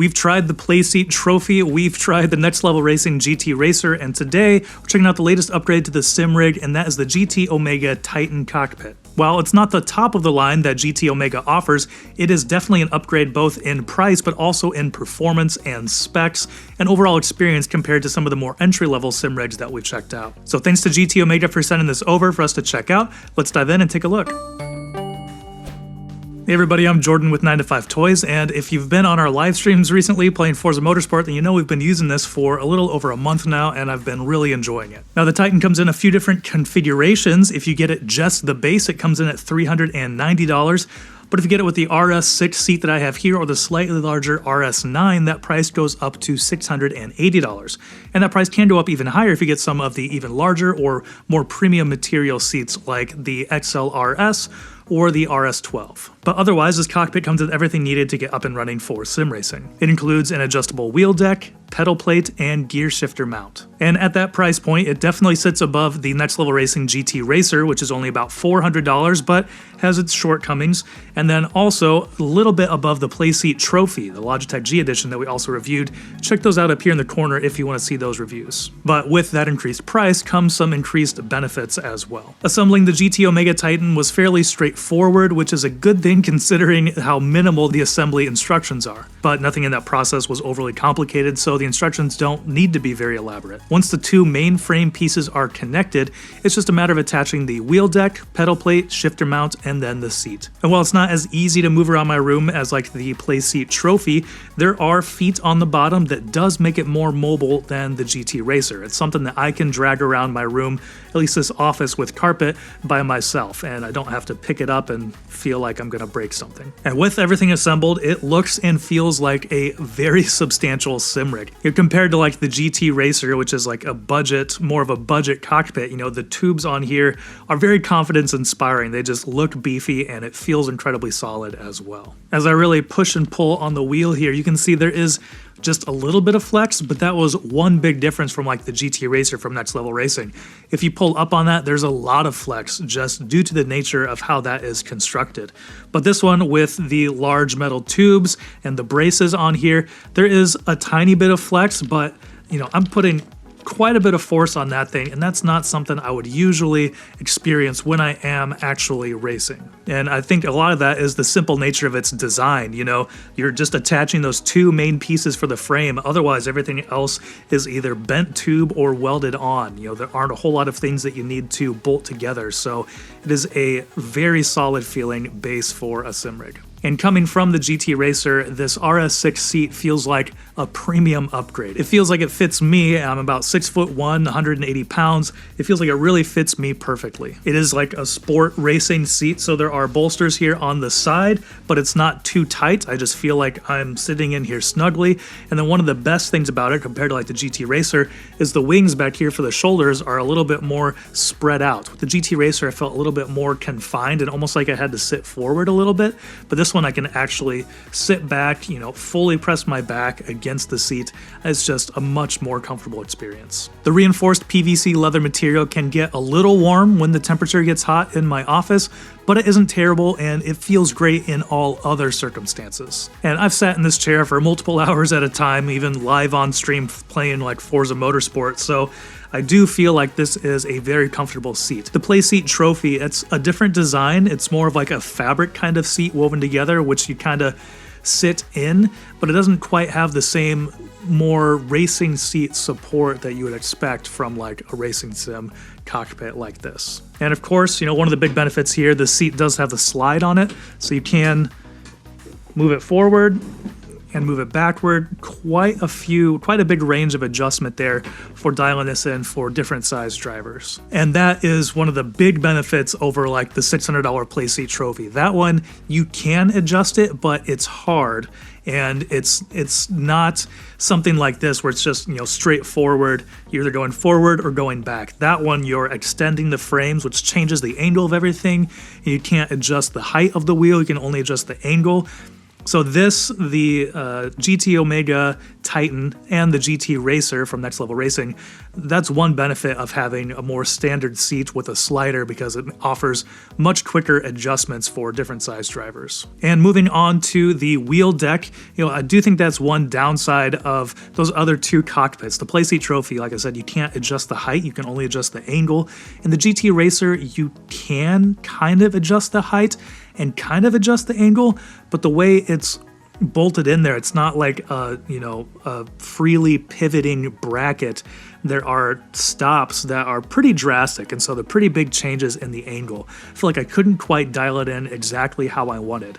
We've tried the Playseat Trophy, we've tried the Next Level Racing GT Racer, and today we're checking out the latest upgrade to the sim rig, and that is the GT Omega Titan cockpit. While it's not the top of the line that GT Omega offers, it is definitely an upgrade both in price but also in performance and specs and overall experience compared to some of the more entry-level sim rigs that we've checked out. So thanks to GT Omega for sending this over for us to check out. Let's dive in and take a look. Hey everybody, I'm Jordan with 9 to 5 Toys, and if you've been on our live streams recently playing Forza Motorsport, then you know we've been using this for a little over a month now, and I've been really enjoying it. Now the Titan comes in a few different configurations. If you get it just the base, it comes in at $390. But if you get it with the RS6 seat that I have here or the slightly larger RS9, that price goes up to $680. And that price can go up even higher if you get some of the even larger or more premium material seats like the XLRS or the RS12. But otherwise, this cockpit comes with everything needed to get up and running for sim racing. It includes an adjustable wheel deck, pedal plate, and gear shifter mount. And at that price point, it definitely sits above the Next Level Racing GT Racer, which is only about $400, but has its shortcomings, and then also a little bit above the Playseat Trophy, the Logitech G Edition that we also reviewed. Check those out up here in the corner if you want to see those reviews. But with that increased price comes some increased benefits as well. Assembling the GT Omega Titan was fairly straightforward, which is a good thing considering how minimal the assembly instructions are. But nothing in that process was overly complicated, so the instructions don't need to be very elaborate. Once the two main frame pieces are connected, it's just a matter of attaching the wheel deck, pedal plate, shifter mount, and then the seat. And while it's not as easy to move around my room as like the Playseat Trophy, there are feet on the bottom that does make it more mobile than the GT Racer. It's something that I can drag around my room, at least this office with carpet, by myself, and I don't have to pick it up and feel like I'm gonna break something. And with everything assembled, it looks and feels like a very substantial sim rig. Compared to like the GT Racer, which is like a budget, more of a budget cockpit, you know, the tubes on here are very confidence inspiring. They just look beefy and it feels incredibly solid as well. As I really push and pull on the wheel here, you can see there is just a little bit of flex, but that was one big difference from like the GT Racer from Next Level Racing. If you pull up on that, there's a lot of flex just due to the nature of how that is constructed. But this one with the large metal tubes and the braces on here, there is a tiny bit of flex, but you know, I'm putting quite a bit of force on that thing, and that's not something I would usually experience when I am actually racing. And I think a lot of that is the simple nature of its design. You know, you're just attaching those two main pieces for the frame, otherwise everything else is either bent tube or welded on. You know, there aren't a whole lot of things that you need to bolt together, so it is a very solid feeling base for a sim rig. And coming from the GT Racer, this RS6 seat feels like a premium upgrade. It feels like it fits me. I'm about 6'1", 180 pounds. It feels like it really fits me perfectly. It is like a sport racing seat, so there are bolsters here on the side, but it's not too tight. I just feel like I'm sitting in here snugly. And then one of the best things about it compared to like the GT Racer is the wings back here for the shoulders are a little bit more spread out. With the GT Racer, I felt a little bit more confined and almost like I had to sit forward a little bit, but this one I can actually sit back, you know, fully press my back against the seat. It's just a much more comfortable experience. The reinforced PVC leather material can get a little warm when the temperature gets hot in my office, but it isn't terrible and it feels great in all other circumstances. And I've sat in this chair for multiple hours at a time, even live on stream playing like Forza Motorsport, so I do feel like this is a very comfortable seat. The Playseat Trophy, it's a different design. It's more of like a fabric kind of seat woven together, which you kind of sit in, but it doesn't quite have the same more racing seat support that you would expect from like a racing sim cockpit like this. And of course, you know, one of the big benefits here, the seat does have the slide on it, so you can move it forward and move it backward. Quite a big range of adjustment there for dialing this in for different size drivers. And that is one of the big benefits over like the $600 Playseat Trophy. That one, you can adjust it, but it's hard. And it's not something like this where it's just, you know, straightforward. You're either going forward or going back. That one, you're extending the frames, which changes the angle of everything. You can't adjust the height of the wheel. You can only adjust the angle. So this, the GT Omega Titan and the GT Racer from Next Level Racing, that's one benefit of having a more standard seat with a slider because it offers much quicker adjustments for different size drivers. And moving on to the wheel deck, I do think that's one downside of those other two cockpits. The Playseat Trophy, like I said, you can't adjust the height, you can only adjust the angle. In the GT Racer, you can kind of adjust the height and kind of adjust the angle, but the way it's bolted in there, it's not like a freely pivoting bracket. There are stops that are pretty drastic, and so they're pretty big changes in the angle. I feel like I couldn't quite dial it in exactly how I wanted.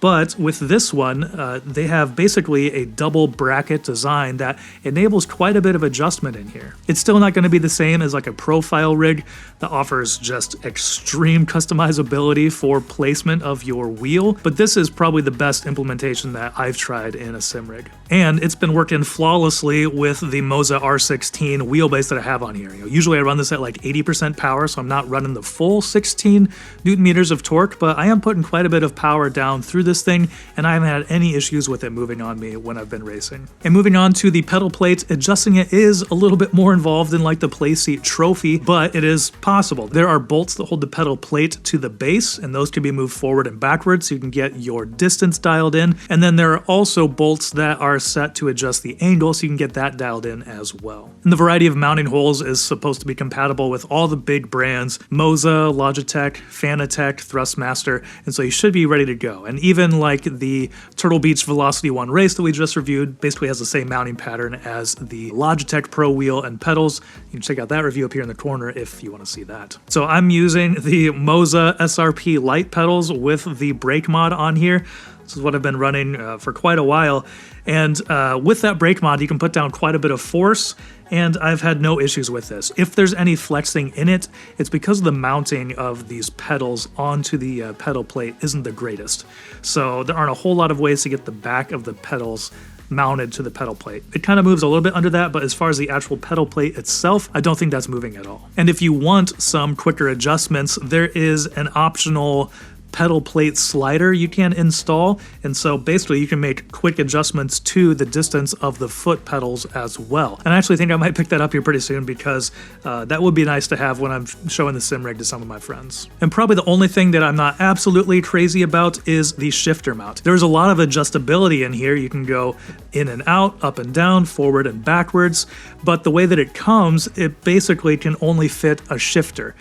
But with this one, they have basically a double bracket design that enables quite a bit of adjustment in here. It's still not going to be the same as like a profile rig that offers just extreme customizability for placement of your wheel, but this is probably the best implementation that I've tried in a sim rig. And it's been working flawlessly with the Moza R16 wheelbase that I have on here. Usually I run this at like 80% power, so I'm not running the full 16 Newton meters of torque, but I am putting quite a bit of power down through this thing, and I haven't had any issues with it moving on me when I've been racing. And moving on to the pedal plate, adjusting it is a little bit more involved than like the Playseat Trophy, but it is possible. There are bolts that hold the pedal plate to the base, and those can be moved forward and backwards so you can get your distance dialed in. And then there are also bolts that are set to adjust the angle so you can get that dialed in as well. And the variety of mounting holes is supposed to be compatible with all the big brands, Moza, Logitech, Fanatec, Thrustmaster, and so you should be ready to go. And even like the Turtle Beach Velocity 1 race that we just reviewed basically has the same mounting pattern as the Logitech Pro wheel and pedals. You can check out that review up here in the corner if you want to see that. So I'm using the Moza SRP light pedals with the brake mod on here. This is what I've been running for quite a while. And with that brake mod, you can put down quite a bit of force, and I've had no issues with this. If there's any flexing in it, it's because the mounting of these pedals onto the pedal plate isn't the greatest. So there aren't a whole lot of ways to get the back of the pedals mounted to the pedal plate. It kind of moves a little bit under that, but as far as the actual pedal plate itself, I don't think that's moving at all. And if you want some quicker adjustments, there is an optional pedal plate slider you can install, and so basically you can make quick adjustments to the distance of the foot pedals as well. And I actually think I might pick that up here pretty soon because that would be nice to have when I'm showing the sim rig to some of my friends. And probably the only thing that I'm not absolutely crazy about is the shifter mount. There's a lot of adjustability in here. You can go in and out, up and down, forward and backwards, but the way that it comes, it basically can only fit a shifter.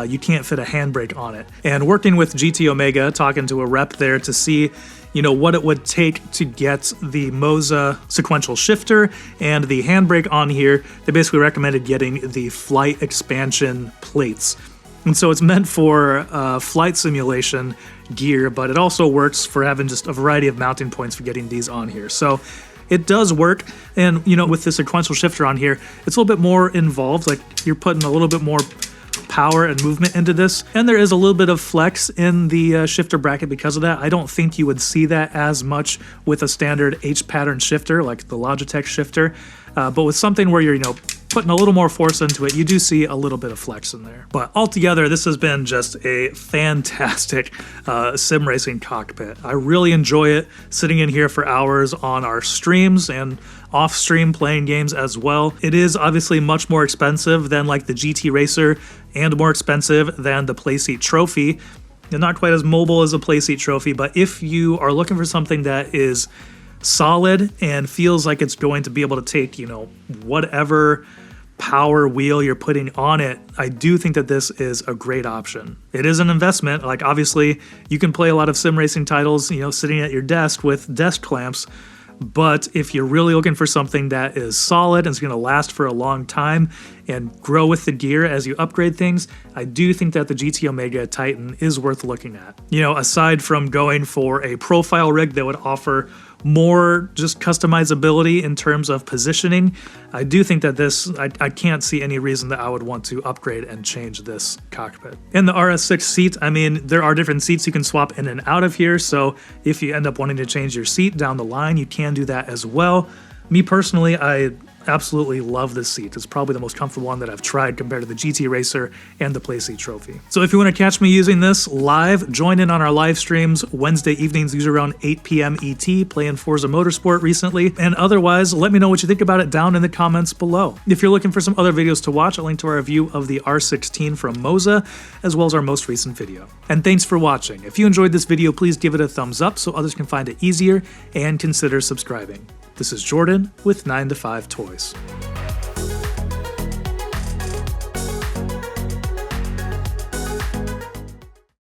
You can't fit a handbrake on it. And working with GT Omega, talking to a rep there to see what it would take to get the Moza sequential shifter and the handbrake on here, they basically recommended getting the flight expansion plates. And so it's meant for flight simulation gear, but it also works for having just a variety of mounting points for getting these on here. So it does work, and with the sequential shifter on here, it's a little bit more involved. Like you're putting a little bit more power and movement into this, and there is a little bit of flex in the shifter bracket because of that. I don't think you would see that as much with a standard H-pattern shifter like the Logitech shifter, but with something where you're putting a little more force into it, you do see a little bit of flex in there. But altogether, this has been just a fantastic sim racing cockpit. I really enjoy it, sitting in here for hours on our streams and off stream playing games as well. It is obviously much more expensive than like the GT Racer and more expensive than the Playseat Trophy. And not quite as mobile as a Playseat Trophy, but if you are looking for something that is solid and feels like it's going to be able to take, whatever power wheel you're putting on it, I do think that this is a great option. It is an investment. Like obviously you can play a lot of sim racing titles, sitting at your desk with desk clamps, but if you're really looking for something that is solid and is going to last for a long time and grow with the gear as you upgrade things, I do think that the GT Omega Titan is worth looking at. Aside from going for a profile rig that would offer more just customizability in terms of positioning, I do think that this, I can't see any reason that I would want to upgrade and change this cockpit. In the RS6 seat, there are different seats you can swap in and out of here, so if you end up wanting to change your seat down the line, you can do that as well. Me personally, I Absolutely love this seat. It's probably the most comfortable one that I've tried compared to the GT Racer and the Playseat Trophy. So if you want to catch me using this live, join in on our live streams Wednesday evenings, usually around 8 p.m. ET, playing Forza Motorsport recently. And otherwise, let me know what you think about it down in the comments below. If you're looking for some other videos to watch, I'll link to our review of the R16 from Moza, as well as our most recent video. And thanks for watching. If you enjoyed this video, please give it a thumbs up so others can find it easier, and consider subscribing. This is Jordan with 9to5 Toys.